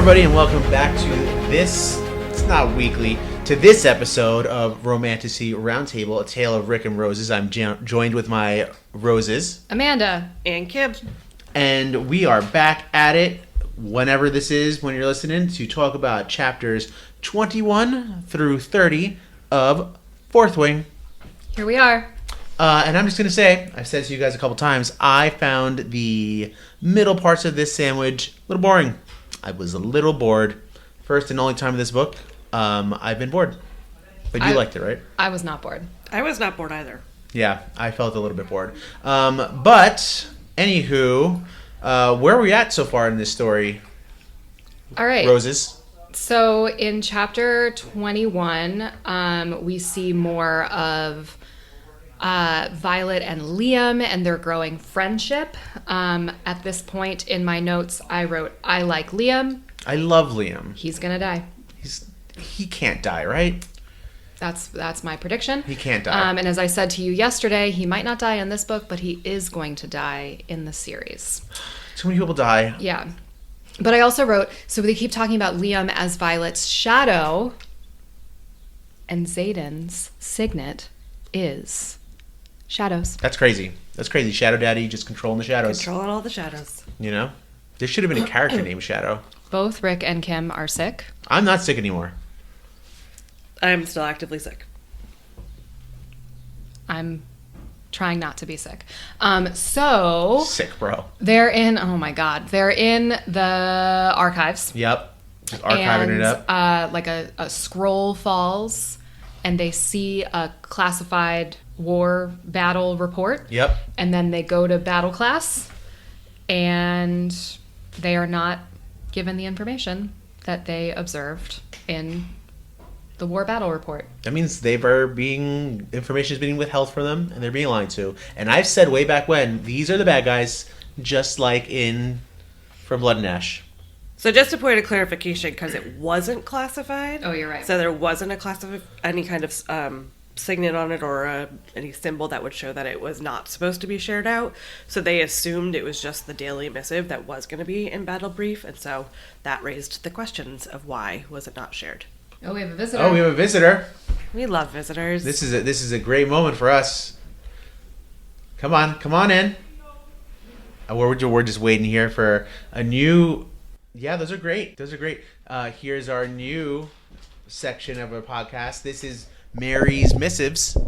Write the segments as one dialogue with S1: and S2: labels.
S1: everybody, and welcome back to this, it's not weekly, to this episode of Romantasy Roundtable, a tale of Rick and Roses. I'm joined with my Roses.
S2: Amanda.
S3: And Kim.
S1: And we are back at it, whenever this is, when you're listening, to talk about chapters 21 through 30 of Fourth Wing.
S2: Here we are.
S1: And I'm just going to say, I've said to you guys a couple times, I found the middle parts of this sandwich a little boring. I was a little bored. First and only time in this book, I've been bored. But you liked it, right?
S2: I was not bored.
S3: I was not bored either.
S1: Yeah, I felt a little bit bored. But, anywho, where are we at so far in this story?
S2: All right.
S1: Roses?
S2: So in chapter 21, we see more of Violet and Liam and their growing friendship. At this point in my notes, I wrote, I like Liam.
S1: I love Liam.
S2: He's going to die.
S1: He can't die, right?
S2: That's my prediction.
S1: He can't die.
S2: And as I said to you yesterday, he might not die in this book, but he is going to die in the series.
S1: Too many people die.
S2: Yeah. But I also wrote, so they keep talking about Liam as Violet's shadow, and Zaden's signet is shadows.
S1: That's crazy. Shadow Daddy just controlling the shadows.
S3: Controlling all the shadows.
S1: You know? There should have been a character named Shadow.
S2: Both Rick and Kim are sick.
S1: I'm not sick anymore.
S3: I'm still actively sick.
S2: I'm trying not to be sick. So
S1: Sick, bro.
S2: they're in, oh my God, they're in the archives.
S1: Yep. Just archiving it up.
S2: Like a scroll falls and they see a classified war battle report.
S1: Yep.
S2: And then they go to battle class and they are not given the information that they observed in the war battle report.
S1: That means information is being withheld from them and they're being lied to. And I've said way back when, these are the bad guys, just like from Blood and Ash.
S3: So just a point of clarification, because it wasn't classified.
S2: Oh, you're right.
S3: So there wasn't any kind of signet on it or any symbol that would show that it was not supposed to be shared out. So they assumed it was just the daily missive that was going to be in Battle Brief, and so that raised the questions of why was it not shared.
S2: Oh, we have a visitor.
S1: Oh, we have a visitor.
S3: We love visitors.
S1: This is a great moment for us. Come on in. We're just waiting here for a new. Yeah, those are great. Here's our new section of our podcast. This is Mary's Missives.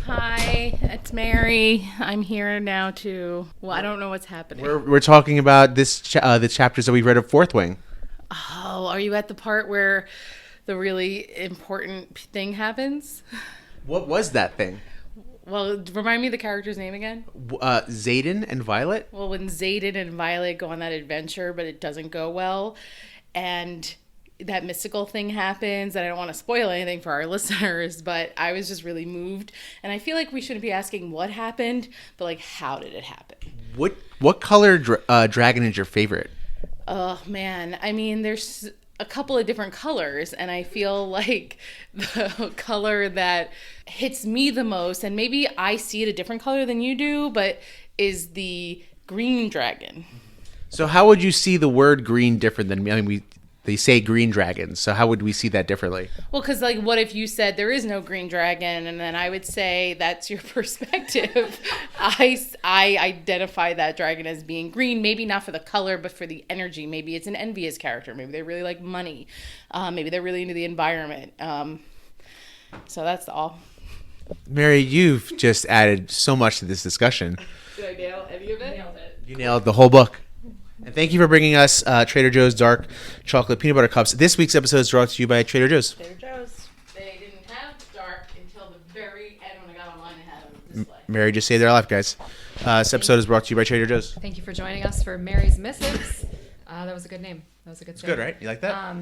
S4: Hi, it's Mary. I'm here now to. Well, I don't know what's happening.
S1: We're talking about the chapters that we read of Fourth Wing.
S4: Oh, are you at the part where the really important thing happens?
S1: What was that thing?
S4: Well, remind me the character's name again.
S1: Zaden and Violet.
S4: Well, when Zaden and Violet go on that adventure, but it doesn't go well, and that mystical thing happens, and I don't want to spoil anything for our listeners, but I was just really moved, and I feel like we shouldn't be asking what happened, but like, how did it happen?
S1: What color dragon is your favorite?
S4: Oh man, I mean, there's a couple of different colors, and I feel like the color that hits me the most, and maybe I see it a different color than you do, but is the green dragon.
S1: So how would you see the word green different than me? I mean, they say green dragons, so how would we see that differently?
S4: Well, because like, what if you said there is no green dragon, and then I would say that's your perspective. I identify that dragon as being green, maybe not for the color, but for the energy. Maybe it's an envious character. Maybe they really like money. Maybe they're really into the environment. So that's all.
S1: Mary, you've just added so much to this discussion.
S4: Did I nail any of it? Nailed it.
S1: You nailed the whole book. And thank you for bringing us Trader Joe's Dark Chocolate Peanut Butter Cups. This week's episode is brought to you by Trader Joe's.
S4: Trader Joe's. They didn't have dark until the very end when I got online and had a display.
S1: Mary just saved their life, guys. This episode is brought to you by Trader Joe's.
S2: Thank you for joining us for Mary's Missives. That was a good name. That was a good
S1: It's good, right? You like that?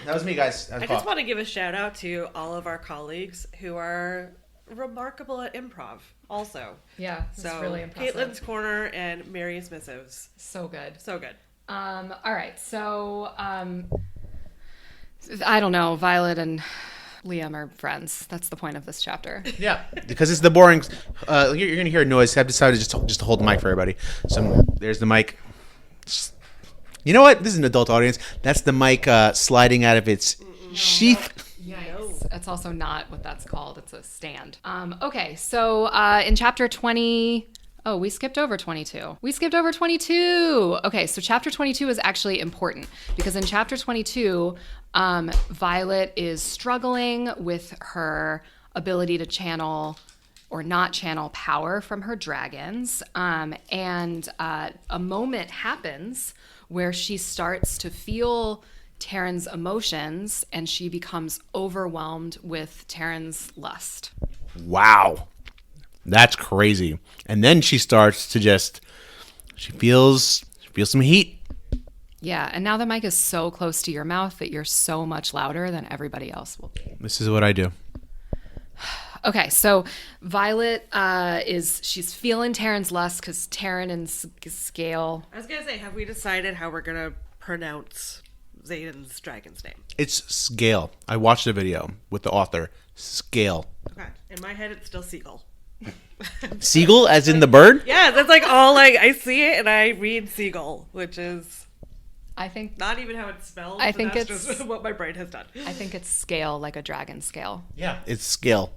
S1: That was me, guys.
S3: I just want to give a shout out to all of our colleagues who are remarkable at improv also.
S2: Yeah, it's really impressive.
S3: Caitlin's Corner and Mary's Missives.
S2: So good.
S3: So good.
S2: All right, so I don't know. Violet and Liam are friends. That's the point of this chapter.
S1: Yeah, because it's the boring. You're going to hear a noise. I've decided just to hold the mic for everybody. So there's the mic. You know what? This is an adult audience. That's the mic sliding out of its sheath.
S2: Yikes. That's also not what that's called. It's a stand. Okay, so in chapter 20... Oh, we skipped over 22. We skipped over 22. Okay, so chapter 22 is actually important because in chapter 22, Violet is struggling with her ability to channel or not channel power from her dragons. And a moment happens where she starts to feel Tairn's emotions and she becomes overwhelmed with Tairn's lust.
S1: Wow. That's crazy. And then she starts to she feels some heat.
S2: Yeah, and now the mic is so close to your mouth that you're so much louder than everybody else will be.
S1: This is what I do.
S2: Okay, so Violet she's feeling Tairn's lust because Tairn and Scale.
S3: I was gonna say, have we decided how we're gonna pronounce Zaden's dragon's name?
S1: It's Scale. I watched a video with the author. Scale.
S3: Okay. In my head, it's still Seagull.
S1: Seagull, as in the bird?
S3: Yeah, that's like all I see it and I read Seagull, which is
S2: I think
S3: not even how it's spelled.
S2: I
S3: but
S2: think
S3: that's
S2: it's
S3: just what my brain has done.
S2: I think it's scale, like a dragon scale.
S1: Yeah. It's Scale.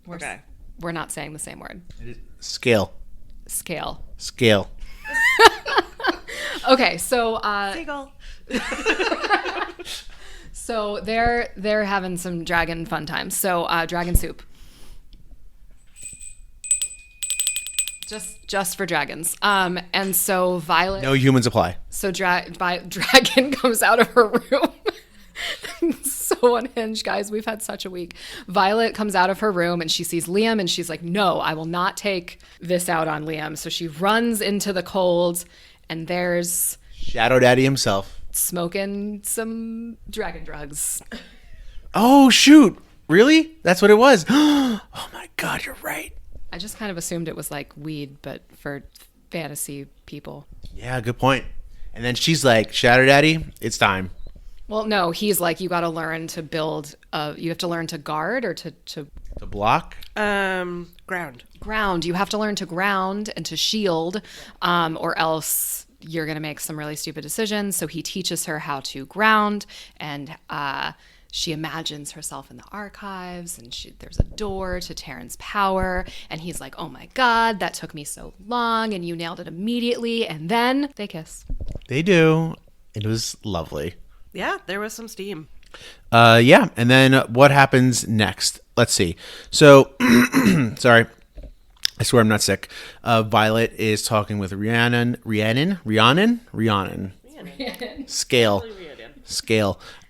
S3: Okay.
S2: We're not saying the same word.
S1: Scale.
S2: Scale.
S1: Scale.
S2: Okay, so
S3: Seagull.
S2: so they're having some dragon fun times. So dragon soup. Just for dragons. And so Violet.
S1: No humans apply.
S2: So dragon comes out of her room. So unhinged, guys. We've had such a week. Violet comes out of her room and she sees Liam and she's like, no, I will not take this out on Liam. So she runs into the cold and there's
S1: Shadow Daddy himself.
S2: smoking some dragon drugs.
S1: Oh, shoot. Really? That's what it was. Oh, my God. You're right.
S2: I just kind of assumed it was like weed, but for fantasy people.
S1: Yeah, good point. And then she's like, Shadow Daddy, it's time.
S2: Well, no, he's like, you got to learn to build. You have to learn to guard or to
S1: To block?
S3: Ground.
S2: ground. You have to learn to ground and to shield, or else you're going to make some really stupid decisions. So he teaches her how to ground, and she imagines herself in the archives, and there's a door to Tairn's power. And he's like, oh my God, that took me so long, and you nailed it immediately. And then they kiss.
S1: They do. It was lovely.
S3: Yeah, there was some steam.
S1: Yeah. And then what happens next? Let's see. So, sorry. I swear I'm not sick. Violet is talking with Rhiannon. Scale.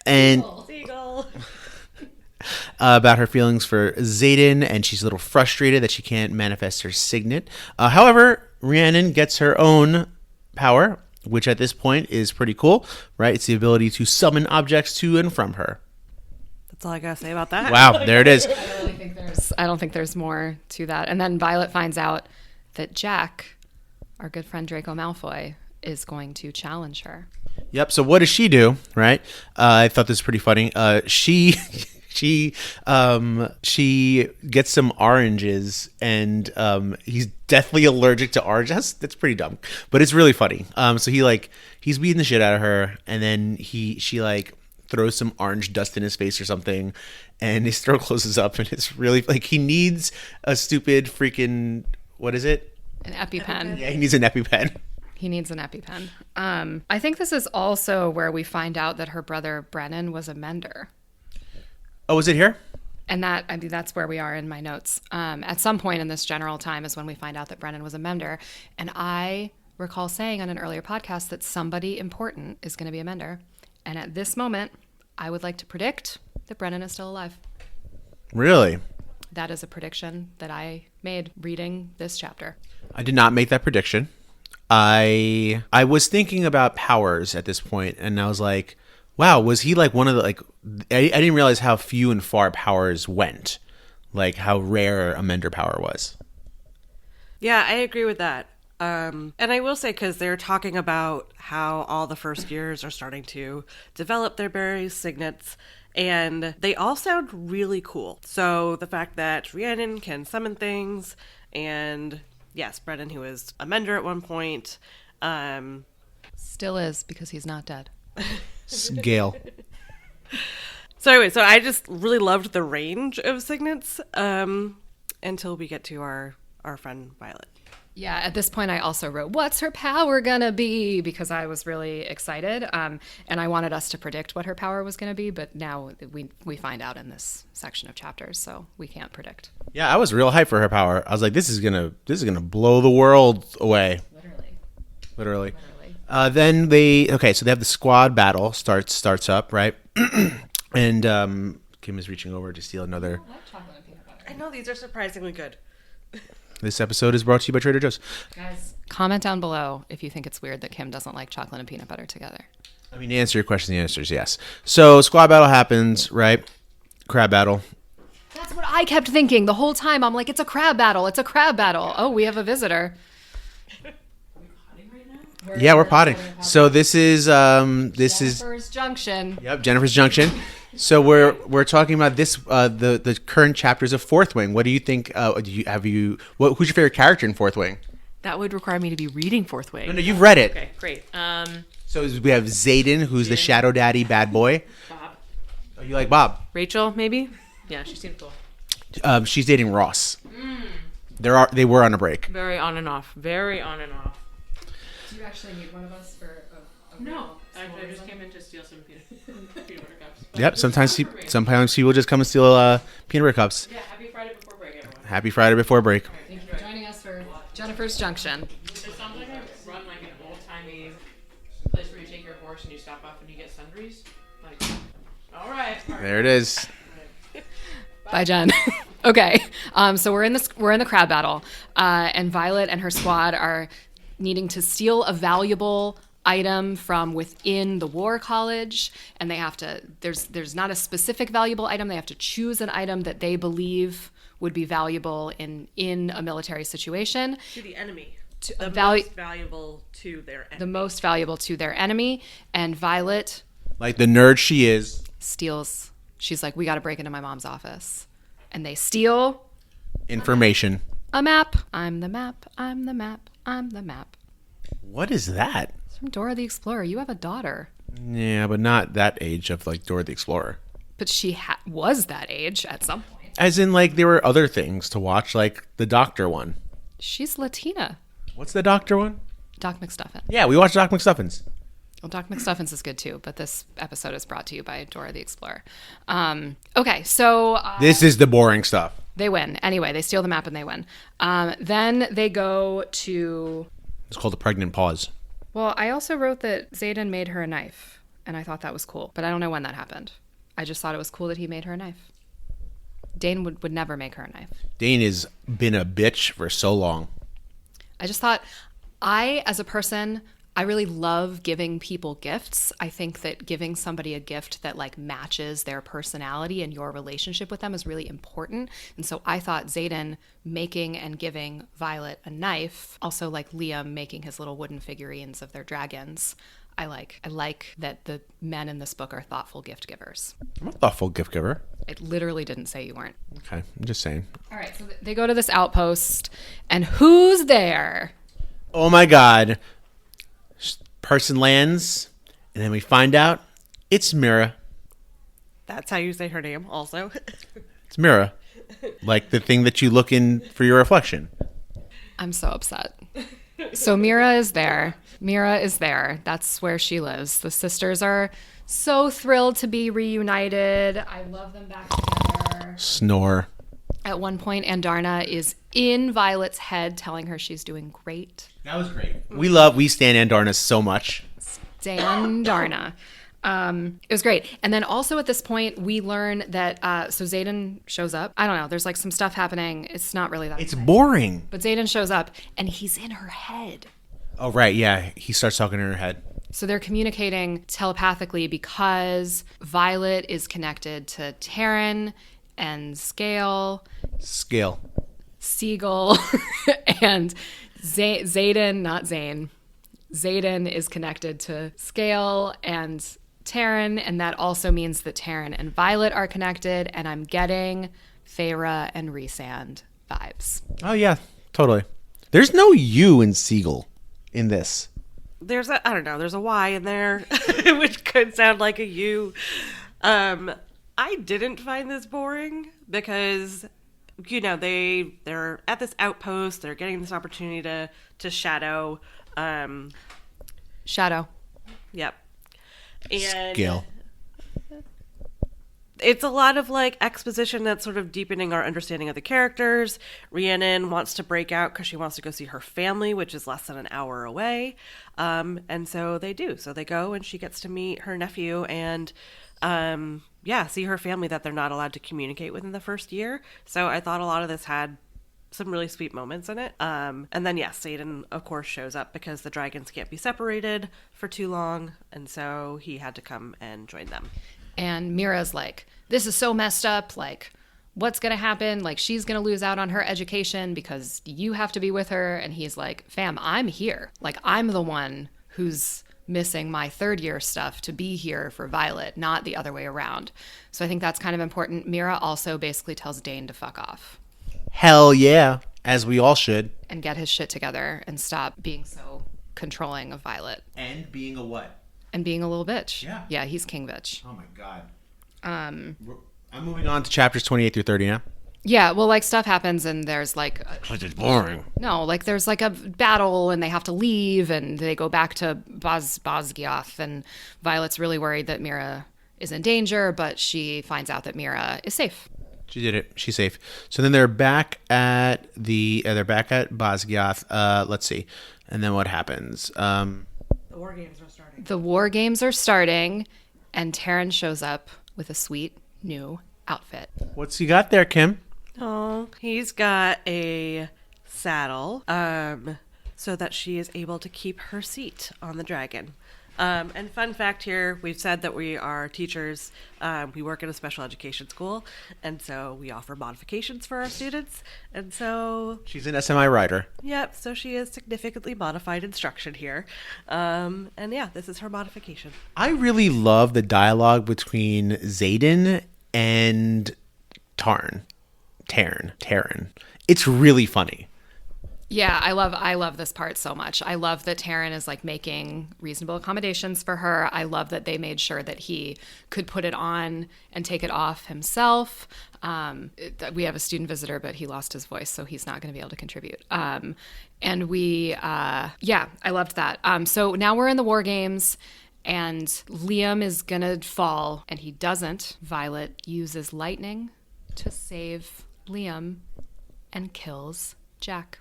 S1: And
S3: Seagull.
S1: about her feelings for Zaden, and she's a little frustrated that she can't manifest her signet. However, Rhiannon gets her own power, which at this point is pretty cool, right? It's the ability to summon objects to and from her.
S3: That's all I gotta say about that.
S1: Wow, there it is.
S2: I don't think there's more to that. And then Violet finds out that Jack, our good friend Draco Malfoy, is going to challenge her.
S1: Yep. So what does she do? Right. I thought this was pretty funny. She gets some oranges, and he's deathly allergic to oranges. That's pretty dumb, but it's really funny. So he's beating the shit out of her, and then she throws some orange dust in his face or something, and his throat closes up, and it's really like he needs a stupid freaking, what is it?
S2: An EpiPen.
S1: Yeah, he needs an EpiPen.
S2: He needs an EpiPen. I think this is also where we find out that her brother Brennan was a mender.
S1: Oh, is it here?
S2: And that's where we are in my notes. At some point in this general time is when we find out that Brennan was a mender. And I recall saying on an earlier podcast that somebody important is going to be a mender. And at this moment, I would like to predict that Brennan is still alive.
S1: Really?
S2: That is a prediction that I made reading this chapter.
S1: I did not make that prediction. I was thinking about powers at this point, and I was like, wow, was he like one of the, like, I didn't realize how few and far powers went, like how rare a mender power was.
S3: Yeah, I agree with that. And I will say, because they're talking about how all the first years are starting to develop their berries, signets, and they all sound really cool. So the fact that Rhiannon can summon things, and yes, Brennan, who is a mender at one point,
S2: Still is, because he's not dead.
S1: Gale.
S3: So anyway, so I just really loved the range of signets until we get to our friend Violet.
S2: Yeah, at this point I also wrote, what's her power gonna be? Because I was really excited. And I wanted us to predict what her power was gonna be, but now we find out in this section of chapters, so we can't predict.
S1: Yeah, I was real hyped for her power. I was like, this is gonna blow the world away. Literally. Then they have the squad battle starts up, right? And Kim is reaching over to steal another.
S3: I know these are surprisingly good.
S1: This episode is brought to you by Trader Joe's.
S2: Guys, comment down below if you think it's weird that Kim doesn't like chocolate and peanut butter together.
S1: I mean, to answer your question, the answer is yes. So squad battle happens, right? Crab battle.
S2: That's what I kept thinking the whole time. I'm like, it's a crab battle. It's a crab battle. Oh, we have a visitor.
S1: Yeah, we're potting. So this is
S2: Jennifer's Junction.
S1: Yep, Jennifer's Junction. So we're talking about this the current chapters of Fourth Wing. What do you think? Who's your favorite character in Fourth Wing?
S5: That would require me to be reading Fourth Wing.
S1: No, you've read it.
S5: Okay, great.
S1: So we have Zaden, who's the Shadow Daddy bad boy.
S5: Bob.
S1: Oh, you like Bob?
S5: Rachel, maybe? Yeah, she seemed cool.
S1: She's dating Ross. They were on a break.
S5: Very on and off. Very on and off.
S2: Do you actually need one of us for
S5: No. I just came in to steal some peanut butter cups.
S1: Yep. Sometimes people just come and steal peanut butter cups.
S5: Yeah, happy Friday before break, everyone.
S1: Happy Friday before break.
S2: Thank you for joining us for Jennifer's Junction.
S5: It sounds like I run like an old-timey place where you take your horse and you stop off and you get sundries. Like, all right.
S1: There it is.
S2: Bye, Jen. Okay. So we're in the crab battle, and Violet and her squad are needing to steal a valuable item from within the War College, and they have to. There's not a specific valuable item. They have to choose an item that they believe would be valuable in a military situation.
S3: To the enemy.
S2: The
S3: most valuable to their enemy.
S2: The most valuable to their enemy, and Violet,
S1: Like the nerd she is.
S2: steals. She's like, we got to break into my mom's office, and they steal
S1: Information.
S2: a map. I'm the map. I'm the map. I'm the map.
S1: What is that?
S2: It's from Dora the Explorer. You have a daughter.
S1: Yeah, but not that age of like Dora the Explorer.
S2: But she was that age at some point.
S1: As in, like, there were other things to watch, like the Doctor one.
S2: She's Latina.
S1: What's the Doctor one?
S2: Doc McStuffins.
S1: Yeah, we watched Doc McStuffins.
S2: Well, Doc McStuffins is good too, but this episode is brought to you by Dora the Explorer. Okay, so...
S1: This is the boring stuff.
S2: They win. Anyway, they steal the map and they win. Then they go to...
S1: It's called a pregnant pause.
S2: Well, I also wrote that Zaden made her a knife, and I thought that was cool, but I don't know when that happened. I just thought it was cool that he made her a knife. Dane would never make her a knife.
S1: Dane has been a bitch for so long.
S2: I just thought, as a person, I really love giving people gifts. I think that giving somebody a gift that like matches their personality and your relationship with them is really important. And so I thought Zaden making and giving Violet a knife, also like Liam making his little wooden figurines of their dragons. I like that the men in this book are thoughtful gift givers.
S1: I'm a thoughtful gift giver.
S2: It literally didn't say you weren't.
S1: Okay, I'm just saying.
S2: All right, so they go to this outpost, and who's there?
S1: Oh my God. Person lands, and then we find out it's Mira.
S3: That's how you say her name also.
S1: It's Mira. Like the thing that you look in for your reflection.
S2: I'm so upset. So Mira is there. That's where she lives. The sisters are so thrilled to be reunited. I love them back together.
S1: Snore.
S2: At one point, Andarna is in Violet's head telling her she's doing great.
S1: That was great. We stand Andarna so much.
S2: Andarna. It was great. And then also at this point, we learn that, so Zaden shows up. I don't know. There's like some stuff happening. It's not really that.
S1: It's boring.
S2: But Zaden shows up and he's in her head.
S1: Oh, right. Yeah. He starts talking in her head.
S2: So they're communicating telepathically because Violet is connected to Tairn and
S1: Scale.
S2: Siegel, and Zaden, not Zane. Zaden is connected to Scale and Tairn, and that also means that Tairn and Violet are connected, and I'm getting Feyre and Rhysand vibes.
S1: Oh, yeah. Totally. There's no you in Siegel in this.
S3: there's a Y in there, which could sound like a U. I didn't find this boring because, they're at this outpost. They're getting this opportunity to shadow.
S2: Shadow.
S3: Yep. And
S1: Skill.
S3: it's a lot of like exposition that's sort of deepening our understanding of the characters. Rhiannon wants to break out because she wants to go see her family, which is less than an hour away. And so they do. So they go and she gets to meet her nephew and see her family that they're not allowed to communicate with in the first year. So I thought a lot of this had some really sweet moments in it. And then, Zaden, of course, shows up because the dragons can't be separated for too long. And so he had to come and join them.
S2: And Mira's like, this is so messed up. Like, what's going to happen? Like, she's going to lose out on her education because you have to be with her. And he's like, fam, I'm here. Like, I'm the one who's missing my third year stuff to be here for Violet, not the other way around. So I think that's kind of important. Mira also basically tells Dane to fuck off.
S1: Hell yeah, as we all should.
S2: And get his shit together and stop being so controlling of Violet.
S1: And being a what?
S2: And being a little bitch.
S1: Yeah.
S2: Yeah, he's king bitch.
S1: Oh my god. I'm moving on to chapters 28 through 30 now.
S2: Yeah, well, like, stuff happens and there's like
S1: It's boring.
S2: no, like there's like a battle and they have to leave and they go back to Basgiath and Violet's really worried that Mira is in danger, but she finds out that Mira is safe.
S1: She did it. She's safe. So then they're back at Basgiath. Let's see. And then what happens?
S3: The war games are starting.
S2: The war games are starting and Tairn shows up with a sweet new outfit.
S1: What's he got there, Kim?
S3: Oh, he's got a saddle, so that she is able to keep her seat on the dragon. And fun fact here, we've said that we are teachers. We work in a special education school, and so we offer modifications for our students. And so
S1: She's an SMI rider.
S3: yep, so she is significantly modified instruction here. And this is her modification.
S1: I really love the dialogue between Zaden and Tairn. It's really funny.
S2: Yeah, I love this part so much. I love that Tairn is like making reasonable accommodations for her. I love that they made sure that he could put it on and take it off himself. We have a student visitor, but he lost his voice, so he's not going to be able to contribute. I loved that. So now we're in the war games. And Liam is going to fall, and he doesn't. Violet uses lightning to save Liam and kills Jack.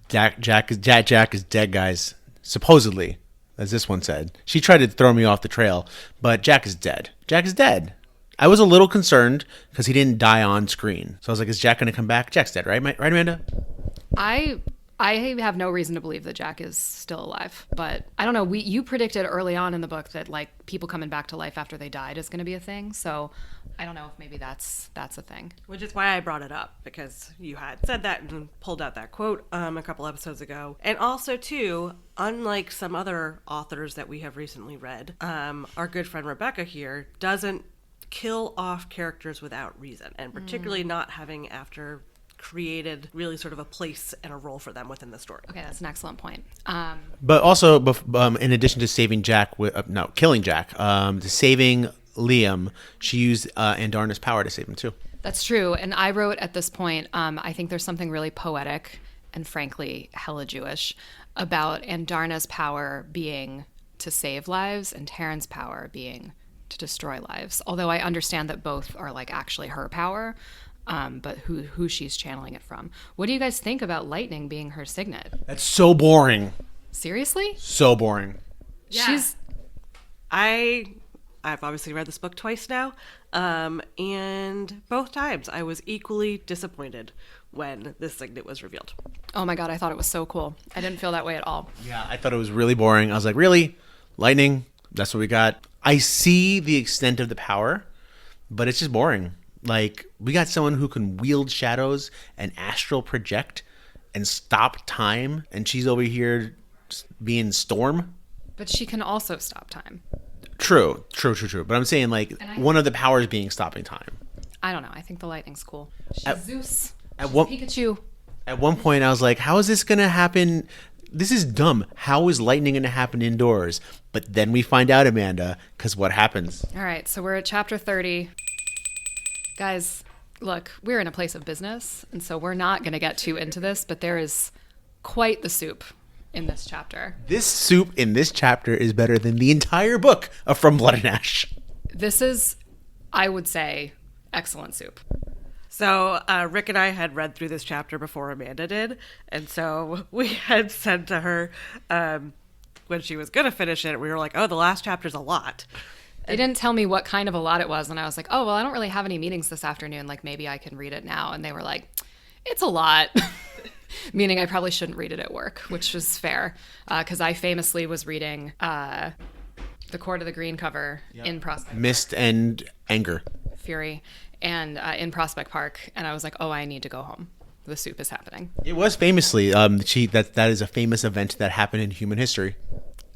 S1: Jack is dead, guys. Supposedly, as this one said. She tried to throw me off the trail, but Jack is dead. Jack is dead. I was a little concerned because he didn't die on screen. So I was like, is Jack going to come back? Jack's dead, right? Right, Amanda?
S2: I have no reason to believe that Jack is still alive, but I don't know. You predicted early on in the book that like people coming back to life after they died is going to be a thing. So I don't know if maybe that's a thing.
S3: Which is why I brought it up, because you had said that and pulled out that quote a couple episodes ago. And also, too, unlike some other authors that we have recently read, our good friend Rebecca here doesn't kill off characters without reason, and particularly not having after created really sort of a place and a role for them within the story.
S2: Okay, that's an excellent point.
S1: But also, in addition to saving Jack, killing Jack, to saving Liam, she used Andarna's power to save him too.
S2: That's true. And I wrote at this point, I think there's something really poetic and frankly hella Jewish about Andarna's power being to save lives and Tairn's power being to destroy lives. Although I understand that both are like actually her power, but who she's channeling it from. What do you guys think about lightning being her signet?
S1: That's so boring.
S2: Seriously?
S1: So boring.
S2: Yeah.
S3: I've obviously read this book twice now, and both times I was equally disappointed when this signet was revealed.
S2: Oh my God, I thought it was so cool. I didn't feel that way at all.
S1: Yeah, I thought it was really boring. I was like, really? Lightning? That's what we got? I see the extent of the power, but it's just boring. Like, we got someone who can wield shadows and astral project and stop time, and she's over here being Storm.
S2: But she can also stop time.
S1: True. But I'm saying, like, one of the powers being stopping time.
S2: I don't know. I think the lightning's cool. She's Zeus.
S1: At
S2: She's
S1: one
S2: Pikachu.
S1: At one point, I was like, how is this going to happen this is dumb. How is lightning going to happen indoors? But then we find out, Amanda, because what happens?
S2: All right, so we're at chapter 30. Guys, look, we're in a place of business, and so we're not going to get too into this, but there is quite the soup in this chapter.
S1: This soup in this chapter is better than the entire book of From Blood and Ash.
S2: This is, I would say, excellent soup.
S3: So Rick and I had read through this chapter before Amanda did, and so we had said to her when she was going to finish it, we were like, oh, the last chapter's a lot.
S2: They didn't tell me what kind of a lot it was, and I was like, oh, well, I don't really have any meetings this afternoon. Like, maybe I can read it now. And they were like, it's a lot. Meaning I probably shouldn't read it at work, which was fair, because I famously was reading The Court of the Green cover in Prospect
S1: Mist and Anger.
S2: Fury, and in Prospect Park, and I was like, oh, I need to go home. The soup is happening.
S1: It was famously, that is a famous event that happened in human history.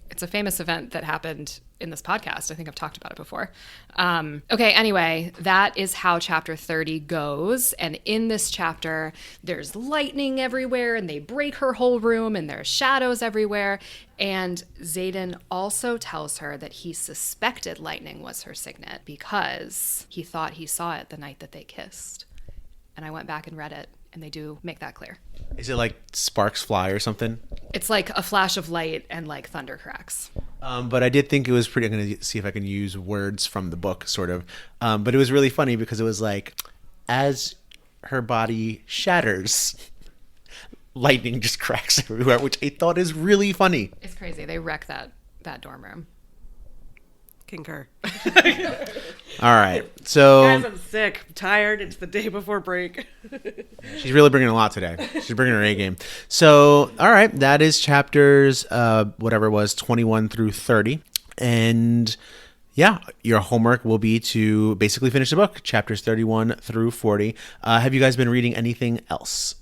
S2: It's a famous event that happened in this podcast. I think I've talked about it before. Okay, anyway, that is how chapter 30 goes. And in this chapter, there's lightning everywhere, and they break her whole room, and there's shadows everywhere. And Zaden also tells her that he suspected lightning was her signet because he thought he saw it the night that they kissed. And I went back and read it, and they do make that clear.
S1: Is it like sparks fly or something?
S2: It's like a flash of light and like thunder cracks.
S1: But I did think it was pretty. I'm going to see if I can use words from the book, sort of. But it was really funny because it was like, as her body shatters, lightning just cracks everywhere, which I thought is really funny.
S2: It's crazy. They wreck that dorm room.
S3: Concur.
S1: All right. So
S3: Guys, I'm sick. I'm tired. It's the day before break.
S1: she's really bringing a lot today. She's bringing her A game. So, all right. That is chapters, whatever it was, 21 through 30. And yeah, your homework will be to basically finish the book, chapters 31 through 40. Have you guys been reading anything else?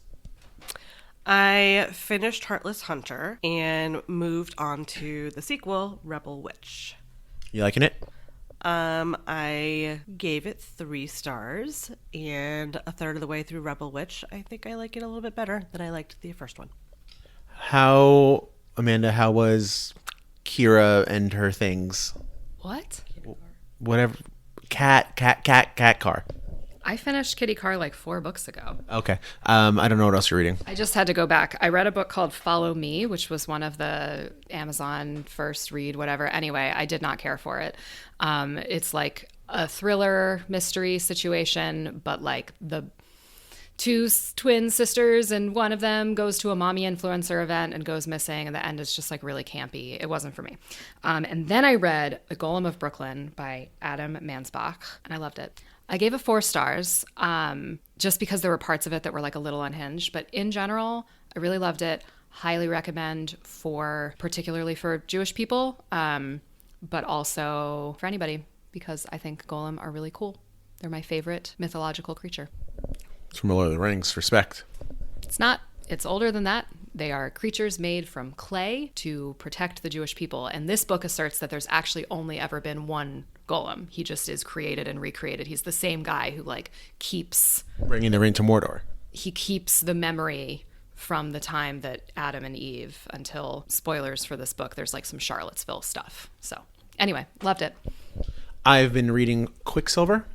S3: I finished Heartless Hunter and moved on to the sequel, Rebel Witch.
S1: You liking it?
S3: I gave it 3 stars, and a third of the way through Rebel Witch, I think I like it a little bit better than I liked the first one.
S1: Amanda, how was Kira and her things?
S2: What?
S1: Whatever. Cat car.
S2: I finished Kitty Carr like 4 books ago.
S1: Okay. I don't know what else you're reading.
S2: I just had to go back. I read a book called Follow Me, which was one of the Amazon first read, whatever. Anyway, I did not care for it. It's like a thriller mystery situation, but like the 2 twin sisters and one of them goes to a mommy influencer event and goes missing, and the end is just like really campy. It wasn't for me. And then I read The Golem of Brooklyn by Adam Mansbach, and I loved it. I gave it 4 stars just because there were parts of it that were like a little unhinged. But in general, I really loved it. Highly recommend particularly for Jewish people, but also for anybody, because I think golem are really cool. They're my favorite mythological creature.
S1: It's from Lord of the Rings. Respect.
S2: It's not. It's older than that. They are creatures made from clay to protect the Jewish people. And this book asserts that there's actually only ever been one golem. He just is created and recreated. He's the same guy who like keeps
S1: Bringing the ring to Mordor.
S2: He keeps the memory from the time that Adam and Eve until, spoilers for this book, there's like some Charlottesville stuff. So anyway, loved it.
S1: I've been reading Quicksilver,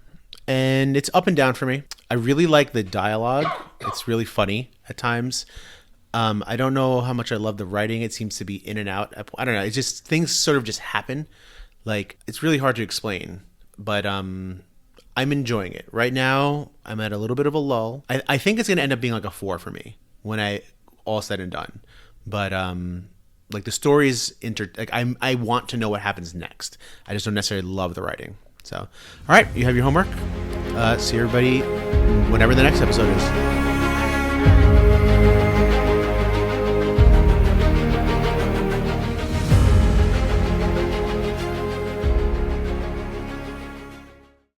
S1: and it's up and down for me. I really like the dialogue. It's really funny at times. I don't know how much I love the writing. It seems to be in and out. I don't know. It's just things sort of just happen. Like, it's really hard to explain, but I'm enjoying it. Right now, I'm at a little bit of a lull. I think it's going to end up being like a 4 for me when all said and done. But like the story's I want to know what happens next. I just don't necessarily love the writing. So, all right, you have your homework. See everybody whenever the next episode is.